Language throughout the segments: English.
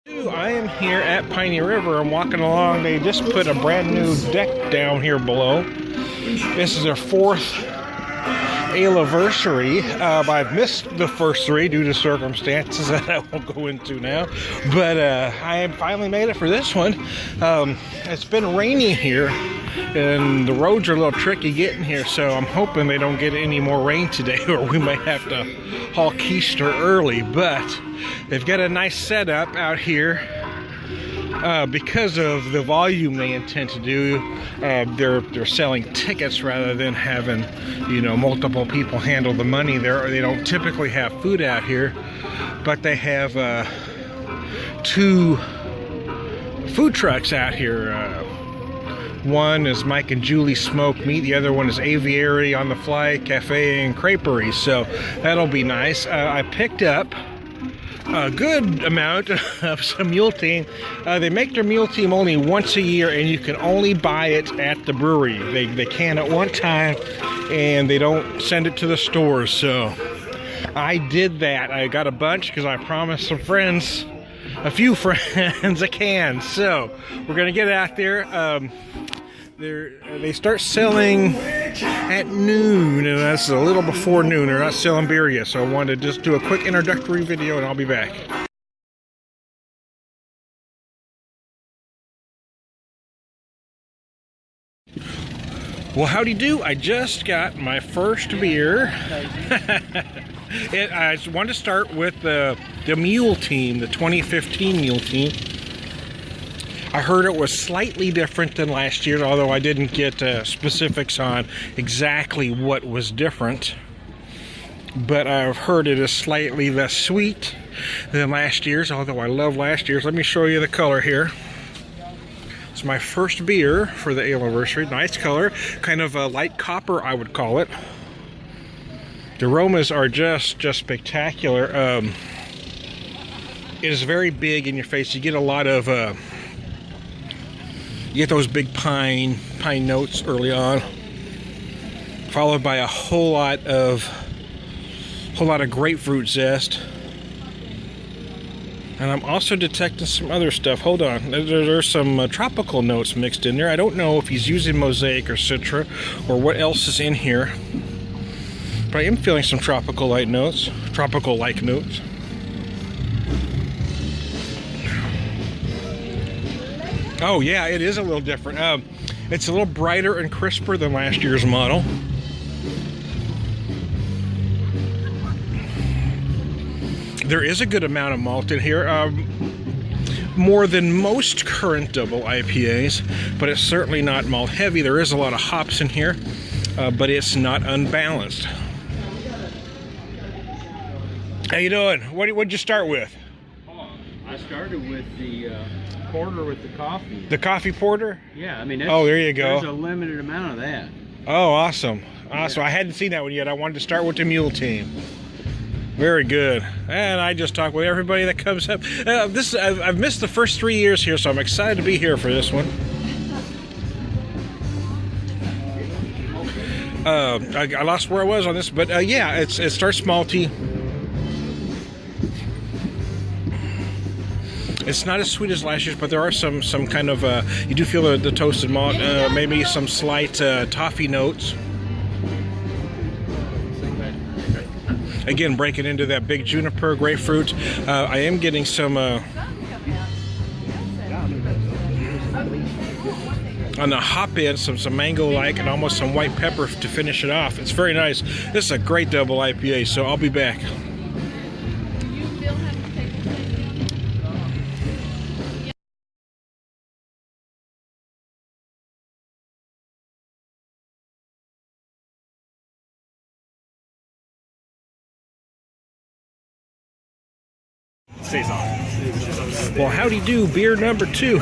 I am here at Piney River. I'm walking along. They just put a brand new deck down here below. This is their fourth Aleiversary. I've missed the first three due to circumstances that I won't go into now. But I finally made it for this one. It's been rainy here, and the roads are a little tricky getting here, so I'm hoping they don't get any more rain today, or we might have to haul keister early. But they've got a nice setup out here. Because of the volume they intend to do, they're selling tickets rather than having, multiple people handle the money. They don't typically have food out here, but they have two food trucks out here. One is Mike and Julie Smoked Meat. The other one is Aleiversary on the Fly Cafe and Creperie. So that'll be nice. I picked up a good amount of some mule team. They make their mule team only once a year, and you can only buy it at the brewery. They can at one time, and they don't send it to the stores. So I did that. I got a bunch because I promised some friends, a few friends, a can. So we're gonna get out there. They start selling at noon, and that's a little before noon. They're not selling beer yet, so I wanted to just do a quick introductory video, and I'll be back. Well, howdy do. I just got my first beer. I just wanted to start with the mule team, the 2015 mule team. I heard it was slightly different than last year, although I didn't get specifics on exactly what was different. But I've heard it is slightly less sweet than last year's, although I love last year's. Let me show you the color here. It's my first beer for the Aleiversary. Nice color, kind of a light copper, I would call it. The aromas are just spectacular. It is very big in your face. You get a lot of you get those big pine notes early on, followed by a whole lot of grapefruit zest. And I'm also detecting some other stuff. Hold on, there's some tropical notes mixed in there. I don't know if he's using Mosaic or Citra or what else is in here, but I am feeling some tropical-like notes. Oh yeah, it is a little different. It's a little brighter and crisper than last year's model. There is a good amount of malt in here, more than most current double IPAs, but it's certainly not malt heavy. There is a lot of hops in here, but it's not unbalanced. How you doing? What'd you start with? Oh, I started with the porter with the coffee. The coffee porter? Yeah, I mean, oh, there you go. There's a limited amount of that. Oh, awesome. Awesome. Yeah. I hadn't seen that one yet. I wanted to start with the mule team. Very good. And I just talk with everybody that comes up. I've missed the first 3 years here, so I'm excited to be here for this one. I lost where I was on this, but yeah, it starts malty. It's not as sweet as last year's, but there are some kind of, you do feel the toasted malt, maybe some slight toffee notes. Again, breaking into that big juniper grapefruit. I am getting some, on the hop end, some mango-like and almost some white pepper to finish it off. It's very nice. This is a great double IPA, so I'll be back. Well, howdy do, beer number 2.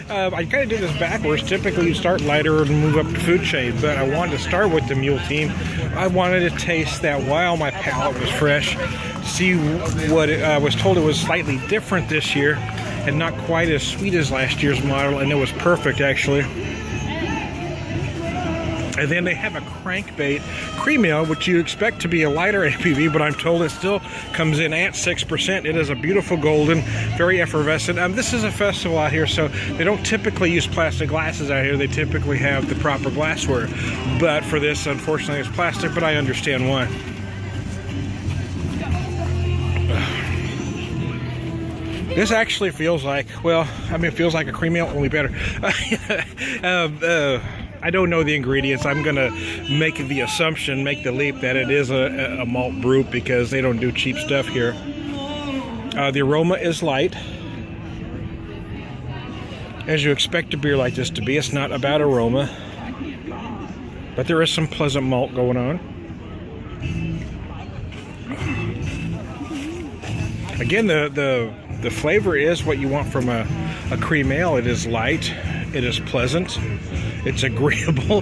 I kind of did this backwards. Typically you start lighter and move up the food chain, but I wanted to start with the mule team. I wanted to taste that while my palate was fresh, see what I was told it was slightly different this year and not quite as sweet as last year's model, and it was perfect actually. And then they have a crankbait cream ale, which you expect to be a lighter ABV, but I'm told it still comes in at 6%. It is a beautiful golden, very effervescent. This is a festival out here, so they don't typically use plastic glasses out here. They typically have the proper glassware. But for this, unfortunately, it's plastic, but I understand why. This actually feels like, well, I mean, it feels like a cream ale, only better. I don't know the ingredients. I'm going to make the assumption, make the leap that it is a malt brew because they don't do cheap stuff here. The aroma is light, as you expect a beer like this to be. It's not about aroma, but there is some pleasant malt going on. Again, the flavor is what you want from a cream ale. It is light, it is pleasant, it's agreeable.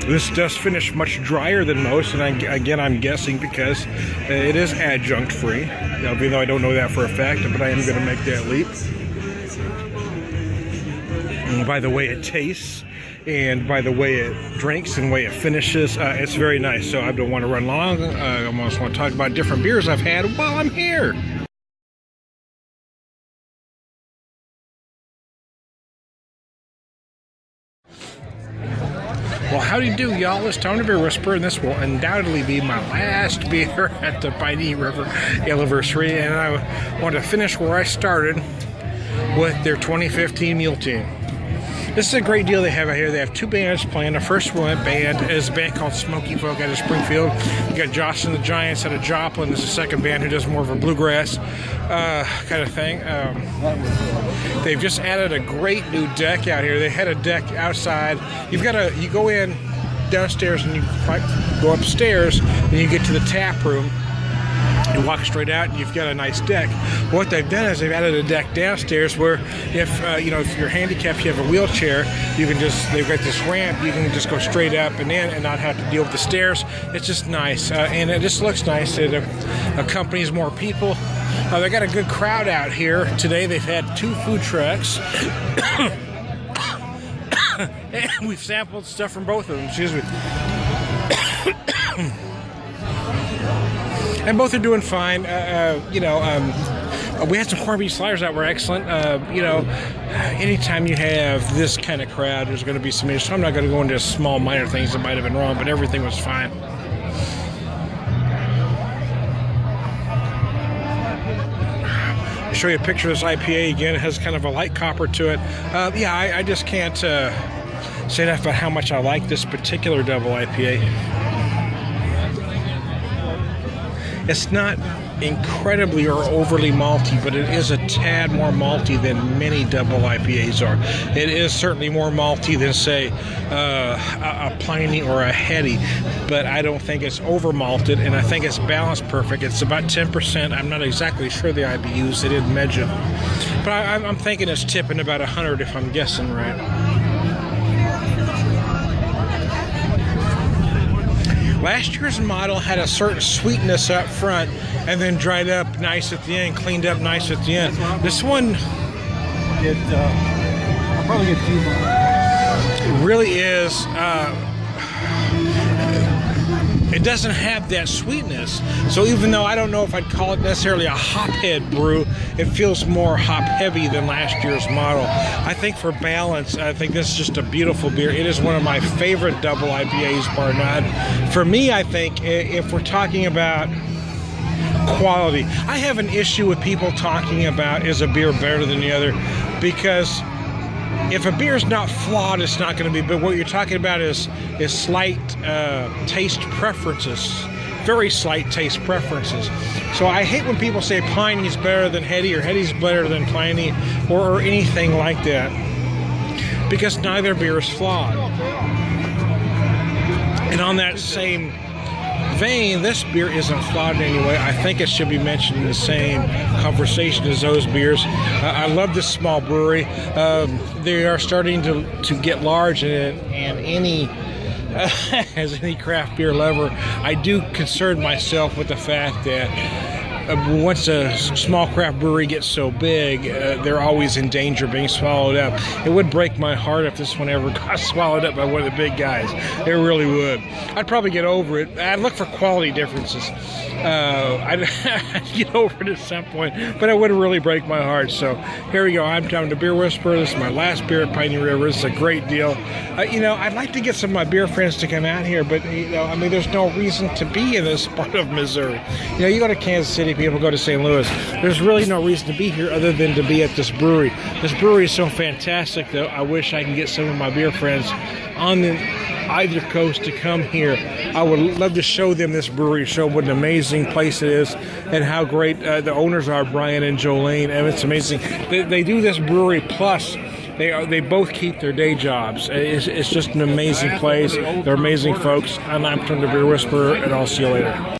This does finish much drier than most, and again, I'm guessing because it is adjunct free, even though I don't know that for a fact, but I am going to make that leap. And by the way it tastes, and by the way it drinks and the way it finishes, it's very nice. So I don't want to run long. I almost want to talk about different beers I've had while I'm here. Well, howdy do, y'all. It's Tony Beer Whisperer, and this will undoubtedly be my last beer at the Piney River Aleiversary, and I want to finish where I started with their 2015 Mule Team. This is a great deal they have out here. They have two bands playing. The first band is a band called Smoky Folk out of Springfield. You got Josh and the Giants out of Joplin. There's a second band who does more of a bluegrass kind of thing. They've just added a great new deck out here. They had a deck outside. You go in downstairs and you go upstairs, and you get to the tap room. You walk straight out and you've got a nice deck. What they've done is they've added a deck downstairs where if you're handicapped, you have a wheelchair, they've got this ramp, you can just go straight up and in and not have to deal with the stairs. It's just nice, and it just looks nice. It accompanies more people. They got a good crowd out here today. They've had 2 food trucks. And we've sampled stuff from both of them. Excuse me. And both are doing fine. We had some corned beef sliders that were excellent. Anytime you have this kind of crowd, there's going to be some issues. So I'm not going to go into small, minor things that might have been wrong, but everything was fine. I'll show you a picture of this IPA again. It has kind of a light copper to it. I just can't say enough about how much I like this particular double IPA. It's not incredibly or overly malty, but it is a tad more malty than many double IPAs are. It is certainly more malty than, say, a Piney or a Heady, but I don't think it's over malted, and I think it's balanced perfect. It's about 10%. I'm not exactly sure the IBUs. They didn't measure, but I'm thinking it's tipping about 100 if I'm guessing right. Last year's model had a certain sweetness up front and then dried up nice at the end, cleaned up nice at the end. This one, I'll probably get 2 more. Really is, it doesn't have that sweetness. So even though I don't know if I'd call it necessarily a hophead brew, it feels more hop heavy than last year's model. I think for balance, I think this is just a beautiful beer. It is one of my favorite double IPAs, bar none. For me, I think if we're talking about quality, I have an issue with people talking about is a beer better than the other, because if a beer is not flawed, it's not going to be. But what you're talking about is slight taste preferences, very slight taste preferences. So I hate when people say Piney's better than Heady or Heady's better than Piney or anything like that, because neither beer is flawed. And on that same vein, this beer isn't flawed in any way. I think it should be mentioned in the same conversation as those beers. I love this small brewery. They are starting to get large, and any as any craft beer lover, I do concern myself with the fact that once a small craft brewery gets so big, they're always in danger of being swallowed up. It would break my heart if this one ever got swallowed up by one of the big guys. It really would. I'd probably get over it. I'd look for quality differences. I'd get over it at some point, but it would really break my heart. So here we go. I'm Tom the Beer Whisperer. This is my last beer at Piney River. This is a great deal. I'd like to get some of my beer friends to come out here, but there's no reason to be in this part of Missouri. You go to Kansas City, people go to St. Louis. There's really no reason to be here other than to be at this brewery. This brewery is so fantastic, though. I wish I can get some of my beer friends on either coast to come here. I would love to show them this brewery, show what an amazing place it is, and how great the owners are, Brian and Jolene. And it's amazing. They do this brewery plus they both keep their day jobs. It's just an amazing place. They're amazing folks. And I'm Tom the Beer Whisperer, and I'll see you later.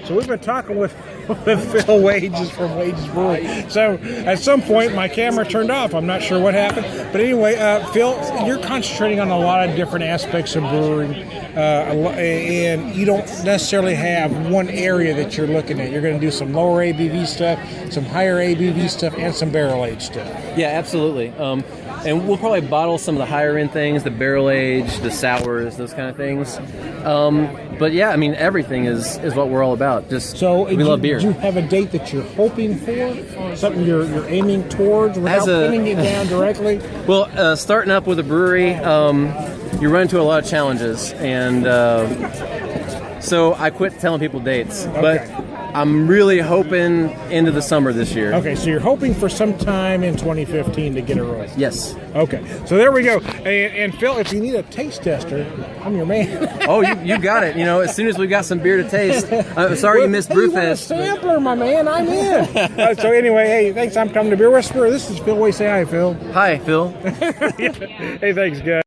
So we've been talking with Phil Wages from Wages Brewing. So at some point my camera turned off. I'm not sure what happened. But anyway, Phil, you're concentrating on a lot of different aspects of brewing. And you don't necessarily have one area that you're looking at. You're going to do some lower ABV stuff, some higher ABV stuff, and some barrel-aged stuff. Yeah, absolutely. And we'll probably bottle some of the higher end things, the barrel age, the sours, those kind of things. But yeah, I mean, everything is what we're all about. We love beer. Do you have a date that you're hoping for? Something you're aiming towards without pinning it down directly? Well, starting up with a brewery, you run into a lot of challenges. And so I quit telling people dates. Okay. But I'm really hoping into the summer this year. Okay, so you're hoping for some time in 2015 to get it rolling. Yes. Okay, so there we go. And Phil, if you need a taste tester, I'm your man. Oh, you got it. As soon as we got some beer to taste. I'm sorry you missed Brewfest. You want a sampler, my man? I'm in. So anyway, hey, thanks. I'm Tom the Beer Whisperer. This is Phil Way. Say hi, Phil. Hi, Phil. Hey, thanks, guys.